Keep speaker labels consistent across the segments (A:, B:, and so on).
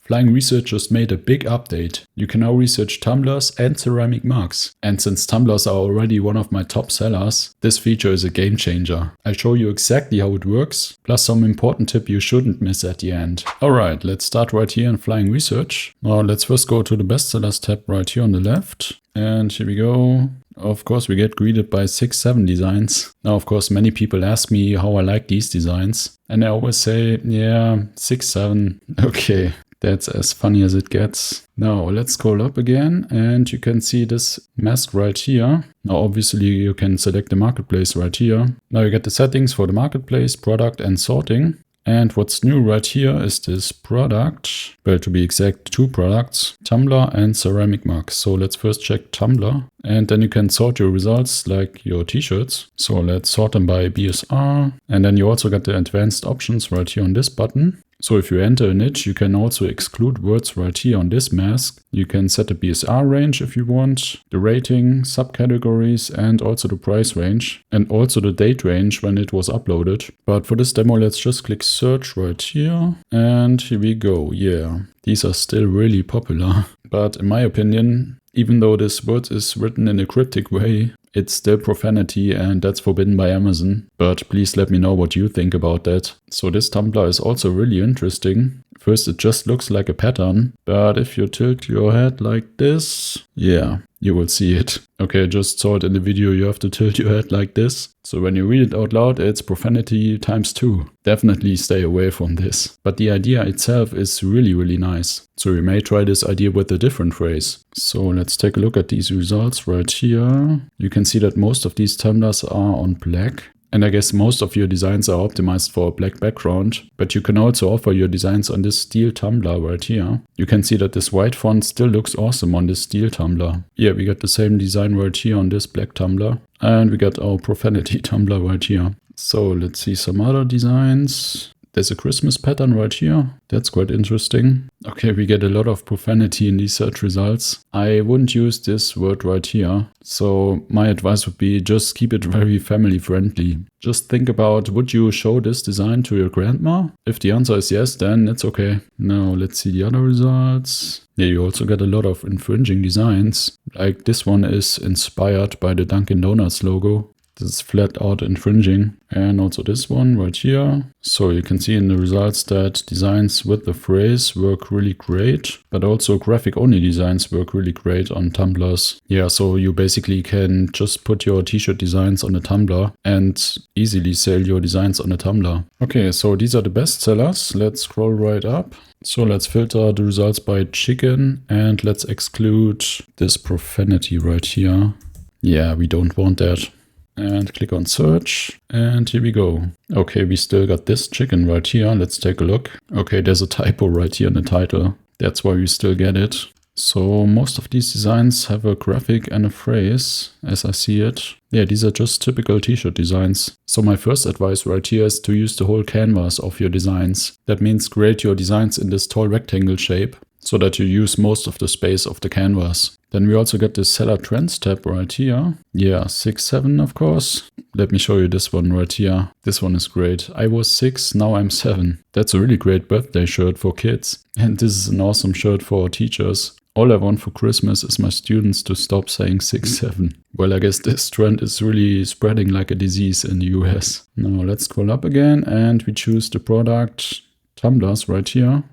A: Flying Research just made a big update. You can now research tumblers and ceramic mugs. And since tumblers are already one of my top sellers, this feature is a game changer. I'll show you exactly how it works, plus some important tip you shouldn't miss at the end. Alright, let's start right here in Flying Research. Now let's first go to the bestsellers tab right here on the left. And here we go. Of course, we get greeted by 6-7 designs. Now, of course, many people ask me how I like these designs. And I always say, yeah, 6-7, okay. That's as funny as it gets. Now let's scroll up again and you can see this mask right here. Now obviously you can select the marketplace right here. Now you get the settings for the marketplace, product and sorting. And what's new right here is this product, well, to be exact, 2 products, tumbler and ceramic mug. So let's first check tumbler and then you can sort your results like your t-shirts. So let's sort them by BSR and then you also got the advanced options right here on this button. So if you enter a niche, you can also exclude words right here on this mask. You can set the BSR range if you want, the rating, subcategories, and also the price range, and also the date range when it was uploaded. But for this demo, let's just click search right here. And here we go. Yeah, these are still really popular. But in my opinion, even though this word is written in a cryptic way, it's still profanity and that's forbidden by Amazon. But please let me know what you think about that. So this tumbler is also really interesting. First, it just looks like a pattern, but if you tilt your head like this, yeah, you will see it. Okay, I just saw it in the video, you have to tilt your head like this. So when you read it out loud, it's profanity times 2. Definitely stay away from this. But the idea itself is really, really nice. So you may try this idea with a different phrase. So let's take a look at these results right here. You can see that most of these tumblers are on black. And I guess most of your designs are optimized for a black background, but you can also offer your designs on this steel tumbler right here. You can see that this white font still looks awesome on this steel tumbler. Yeah, we got the same design right here on this black tumbler. And we got our profanity tumbler right here. So let's see some other designs. There's a Christmas pattern right here. That's quite interesting. Okay, we get a lot of profanity in these search results. I wouldn't use this word right here. So my advice would be just keep it very family friendly. Just think about, would you show this design to your grandma? If the answer is yes, then it's okay. Now let's see the other results. Yeah, you also get a lot of infringing designs. Like this one is inspired by the Dunkin' Donuts logo. This is flat out infringing. And also this one right here. So you can see in the results that designs with the phrase work really great, but also graphic only designs work really great on tumblers. Yeah, so you basically can just put your t-shirt designs on a tumbler and easily sell your designs on a tumbler. Okay, so these are the best sellers. Let's scroll right up. So let's filter the results by chicken and let's exclude this profanity right here. Yeah, we don't want that. And click on search and here we go. Okay, we still got this chicken right here. Let's take a look. Okay, there's a typo right here in the title. That's why we still get it. So most of these designs have a graphic and a phrase as I see it. Yeah, these are just typical t-shirt designs. So my first advice right here is to use the whole canvas of your designs. That means create your designs in this tall rectangle shape so that you use most of the space of the canvas. Then we also get the Seller Trends tab right here. Yeah, 6-7 of course. Let me show you this one right here. This one is great. I was 6, now I'm 7. That's a really great birthday shirt for kids. And this is an awesome shirt for teachers. All I want for Christmas is my students to stop saying 6-7. Well, I guess this trend is really spreading like a disease in the US. Now let's scroll up again and we choose the product tumblers right here.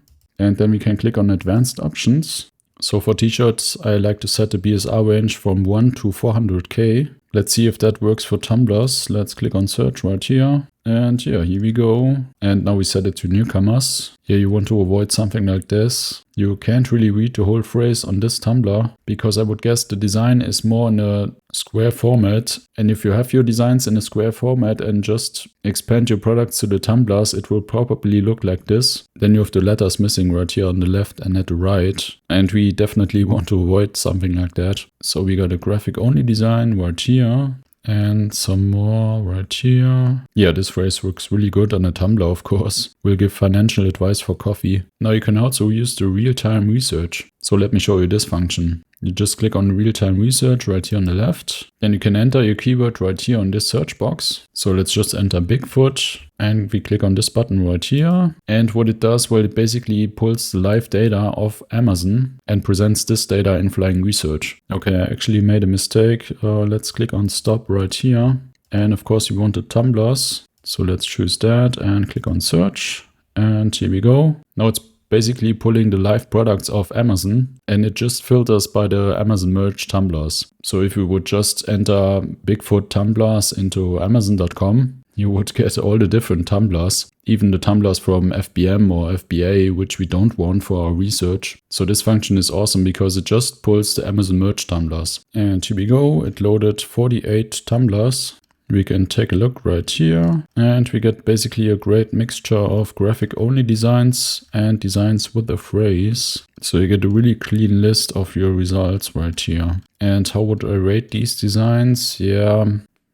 A: And then we can click on advanced options. So for t-shirts, I like to set the BSR range from 1 to 400K. Let's see if that works for tumblers. Let's click on search right here. And yeah, here we go. And now we set it to newcomers. Here you want to avoid something like this. You can't really read the whole phrase on this tumbler because I would guess the design is more in a square format. And if you have your designs in a square format and just expand your products to the tumblers, it will probably look like this. Then you have the letters missing right here on the left and at the right. And we definitely want to avoid something like that. So we got a graphic only design right here. And some more right here. Yeah, this phrase works really good on a tumbler, of course. We'll give financial advice for coffee. Now you can also use the real-time research. So let me show you this function. You just click on real-time research right here on the left. Then you can enter your keyword right here on this search box. So let's just enter Bigfoot and we click on this button right here. And what it does, well, it basically pulls the live data of Amazon and presents this data in flying research. Okay, I actually made a mistake. Let's click on stop right here. And of course, we wanted Tumblers. So let's choose that and click on search. And here we go. Now it's basically pulling the live products of Amazon and it just filters by the Amazon merge tumblers. So if you would just enter Bigfoot tumblers into Amazon.com, you would get all the different tumblers, even the tumblers from FBM or FBA, which we don't want for our research. So this function is awesome because it just pulls the Amazon merge tumblers. And here we go, it loaded 48 tumblers. We can take a look right here and we get basically a great mixture of graphic only designs and designs with a phrase. So you get a really clean list of your results right here. And how would I rate these designs? Yeah,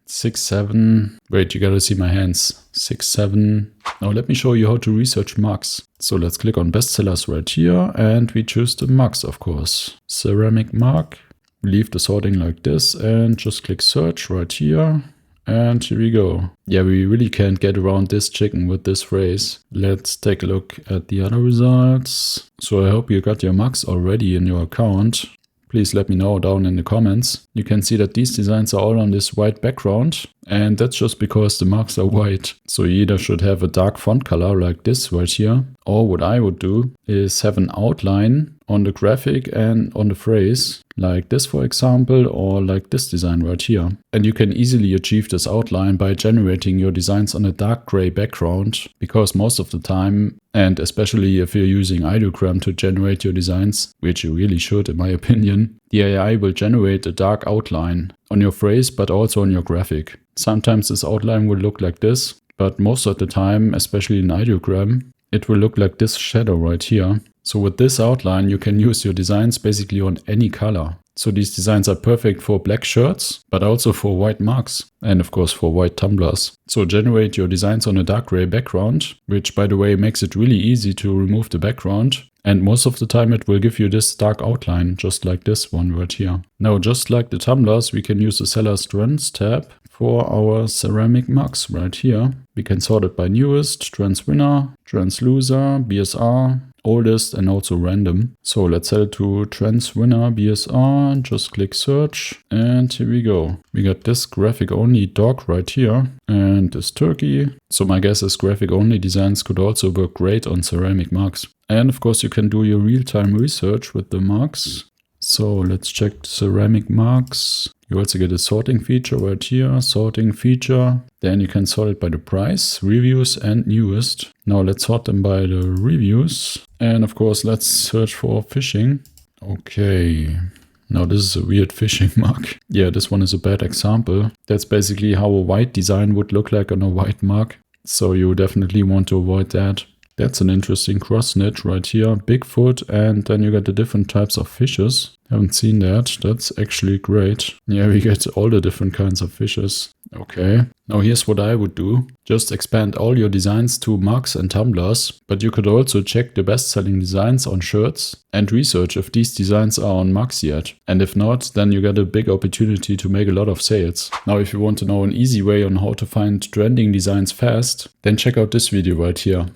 A: 6, 7. Wait, you gotta see my hands. 6, 7. Now let me show you how to research mugs. So let's click on bestsellers right here and we choose the mugs, of course. Ceramic mug. Leave the sorting like this and just click search right here. And here we go. Yeah, we really can't get around this chicken with this phrase. Let's take a look at the other results. So I hope you got your mugs already in your account. Please let me know down in the comments. You can see that these designs are all on this white background. And that's just because the mugs are white. So you either should have a dark font color like this right here. Or what I would do is have an outline on the graphic and on the phrase. Like this, for example, or like this design right here. And you can easily achieve this outline by generating your designs on a dark gray background, because most of the time, and especially if you're using Ideogram to generate your designs, which you really should in my opinion, the AI will generate a dark outline on your phrase, but also on your graphic. Sometimes this outline will look like this, but most of the time, especially in Ideogram, it will look like this shadow right here. So with this outline, you can use your designs basically on any color. So these designs are perfect for black shirts, but also for white mugs and of course for white tumblers. So generate your designs on a dark gray background, which by the way makes it really easy to remove the background. And most of the time it will give you this dark outline, just like this one right here. Now, just like the tumblers, we can use the Seller's Trends tab for our ceramic mugs right here. We can sort it by newest, trends winner, trends loser, BSR, oldest and also random. So let's set it to trends winner BSR, just click search and here we go. We got this graphic only dog right here and this turkey. So my guess is graphic only designs could also work great on ceramic mugs. And of course you can do your real-time research with the mugs. So let's check the ceramic mugs. You also get a sorting feature right here, sorting feature. Then you can sort it by the price, reviews and newest. Now let's sort them by the reviews. And of course, let's search for fishing. Okay. Now this is a weird fishing mug. Yeah, this one is a bad example. That's basically how a white design would look like on a white mug. So you definitely want to avoid that. That's an interesting cross knit right here. Bigfoot, and then you get the different types of fishes. Haven't seen that. That's actually great. Yeah, we get all the different kinds of fishes. Okay. Now here's what I would do. Just expand all your designs to mugs and tumblers, but you could also check the best-selling designs on shirts and research if these designs are on mugs yet. And if not, then you get a big opportunity to make a lot of sales. Now if you want to know an easy way on how to find trending designs fast, then check out this video right here.